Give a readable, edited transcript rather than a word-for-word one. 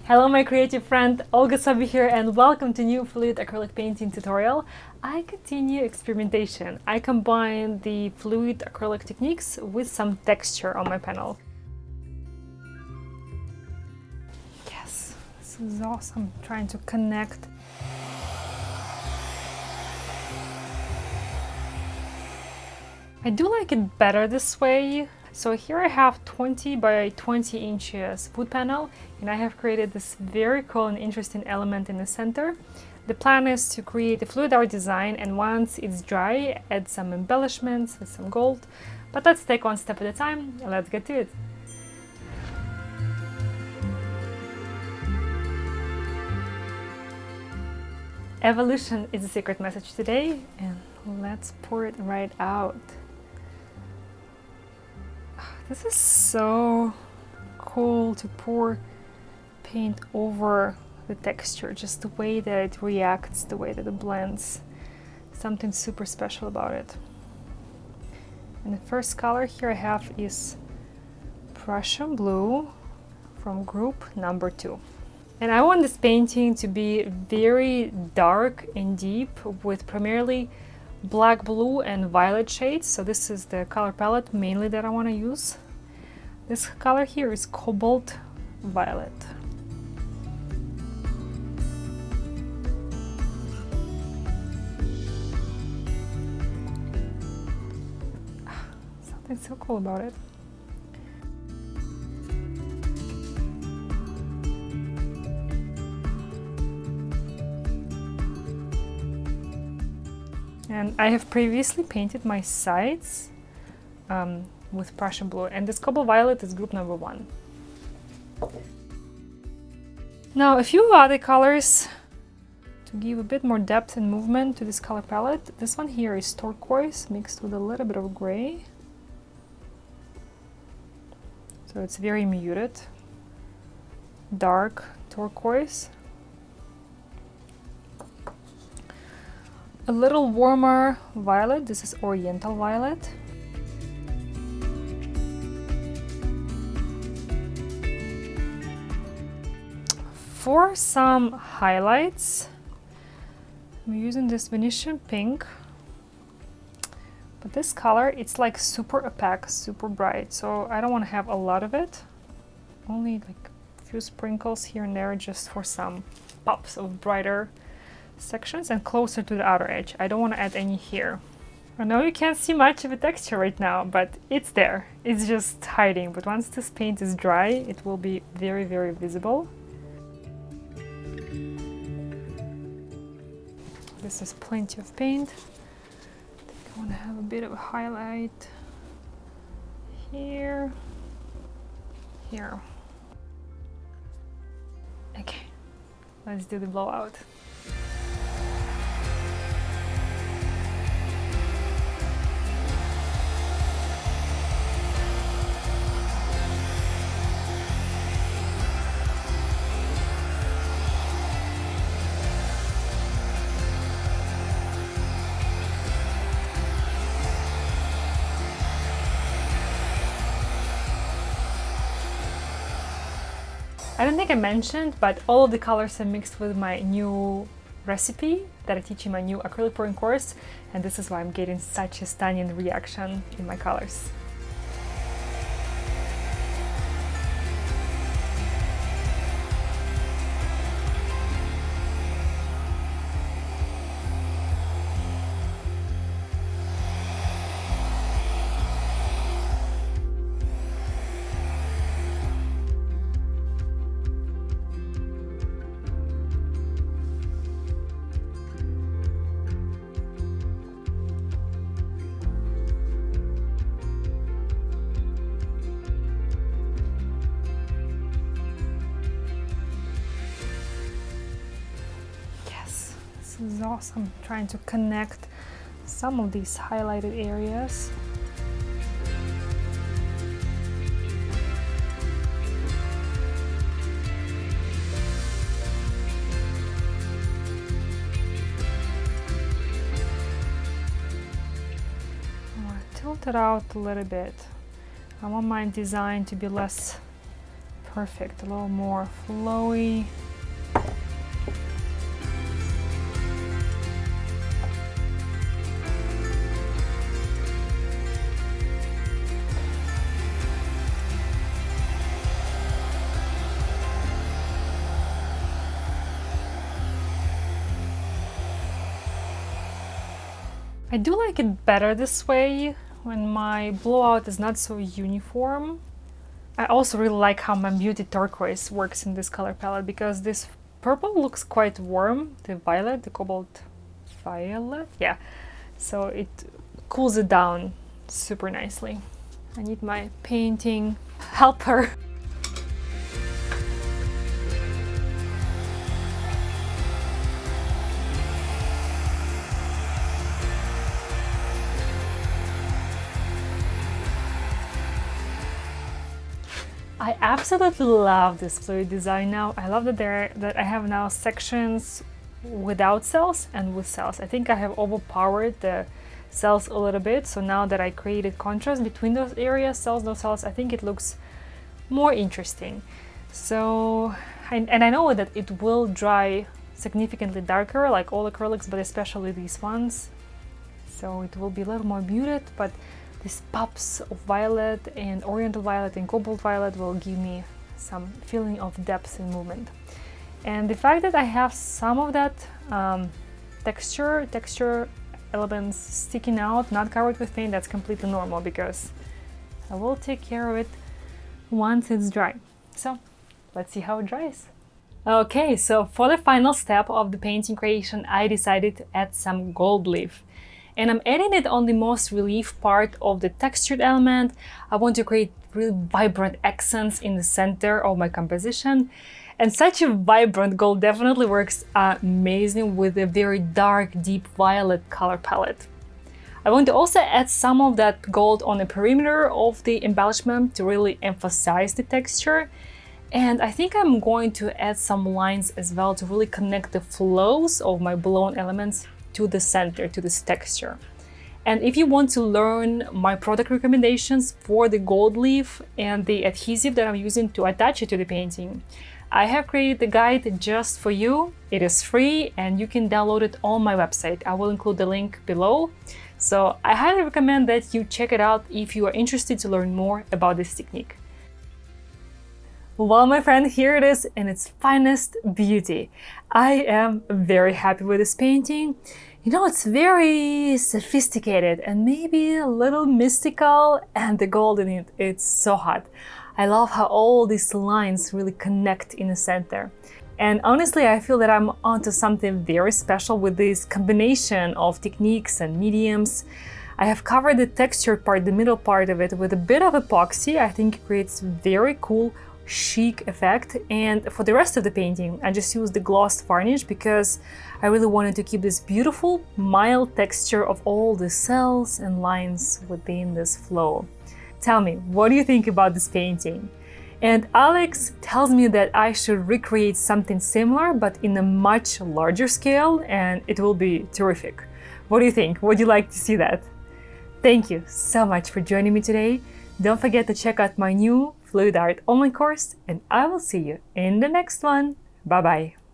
Hello my creative friend, Olga Sabi here and welcome to new fluid acrylic painting tutorial. I continue experimentation. I combine the fluid acrylic techniques with some texture on my panel. Yes, this is awesome. Trying to connect. I do like it better this way. So here I have 20 by 20 inches wood panel and I have created this very cool and interesting element in the center. The plan is to create a fluid art design and once it's dry, add some embellishments with some gold. But let's take one step at a time and let's get to it. Evolution is the secret message today and let's pour it right out. This is so cool to pour paint over the texture, just the way that it reacts, the way that it blends. Something super special about it. And the first color here I have is Prussian Blue from group number 2. And I want this painting to be very dark and deep with primarily black, blue and violet shades. So this is the color palette mainly that I want to use. This color here is Cobalt Violet. Something so cool about it. And I have previously painted my sides with Prussian Blue, and this Cobalt Violet is group number 1. Now a few other colors to give a bit more depth and movement to this color palette. This one here is turquoise mixed with a little bit of gray. So it's very muted, dark turquoise. A little warmer violet, this is Oriental Violet. For some highlights, I'm using this Venetian pink. But this color, it's like super opaque, super bright, so I don't want to have a lot of it. Only like a few sprinkles here and there just for some pops of brighter sections and closer to the outer edge. I don't want to add any here. I know you can't see much of a texture right now, but it's there. It's just hiding, but once this paint is dry, it will be very, very visible. This is plenty of paint. I think I want to have a bit of a highlight here, here. Okay, let's do the blowout. I don't think I mentioned, but all of the colors are mixed with my new recipe that I teach in my new acrylic pouring course, and this is why I'm getting such a stunning reaction in my colors. This is awesome, trying to connect some of these highlighted areas. Tilt it out a little bit. I want my design to be less perfect, a little more flowy. I do like it better this way, when my blowout is not so uniform. I also really like how my Muted Turquoise works in this color palette, because this purple looks quite warm, the violet, the cobalt violet, yeah, so it cools it down super nicely. I need my painting helper. I absolutely love this fluid design now. I love that I have now sections without cells and with cells. I think I have overpowered the cells a little bit, so now that I created contrast between those areas, cells, no cells, I think it looks more interesting. So, and I know that it will dry significantly darker, like all acrylics, but especially these ones. So it will be a little more muted, but these pops of violet and oriental violet and cobalt violet will give me some feeling of depth and movement. And the fact that I have some of that texture elements sticking out, not covered with paint, that's completely normal, because I will take care of it once it's dry. So let's see how it dries. Okay, so for the final step of the painting creation, I decided to add some gold leaf. And I'm adding it on the most relief part of the textured element. I want to create really vibrant accents in the center of my composition. And such a vibrant gold definitely works amazing with a very dark, deep violet color palette. I want to also add some of that gold on the perimeter of the embellishment to really emphasize the texture. And I think I'm going to add some lines as well to really connect the flows of my blown elements to the center, to this texture. And if you want to learn my product recommendations for the gold leaf and the adhesive that I'm using to attach it to the painting, I have created a guide just for you. It is free and you can download it on my website. I will include the link below. So I highly recommend that you check it out if you are interested to learn more about this technique. Well, my friend, here it is in its finest beauty. I am very happy with this painting. You know, it's very sophisticated and maybe a little mystical, and the gold in it, it's so hot. I love how all these lines really connect in the center. And honestly, I feel that I'm onto something very special with this combination of techniques and mediums. I have covered the textured part, the middle part of it, with a bit of epoxy. I think it creates very cool chic effect, and for the rest of the painting I just used the glossed varnish because I really wanted to keep this beautiful mild texture of all the cells and lines within this flow. Tell me, what do you think about this painting? And Alex tells me that I should recreate something similar but in a much larger scale, and it will be terrific. What do you think? Would you like to see that? Thank you so much for joining me today. Don't forget to check out my new Fluid Art online course, and I will see you in the next one. Bye bye.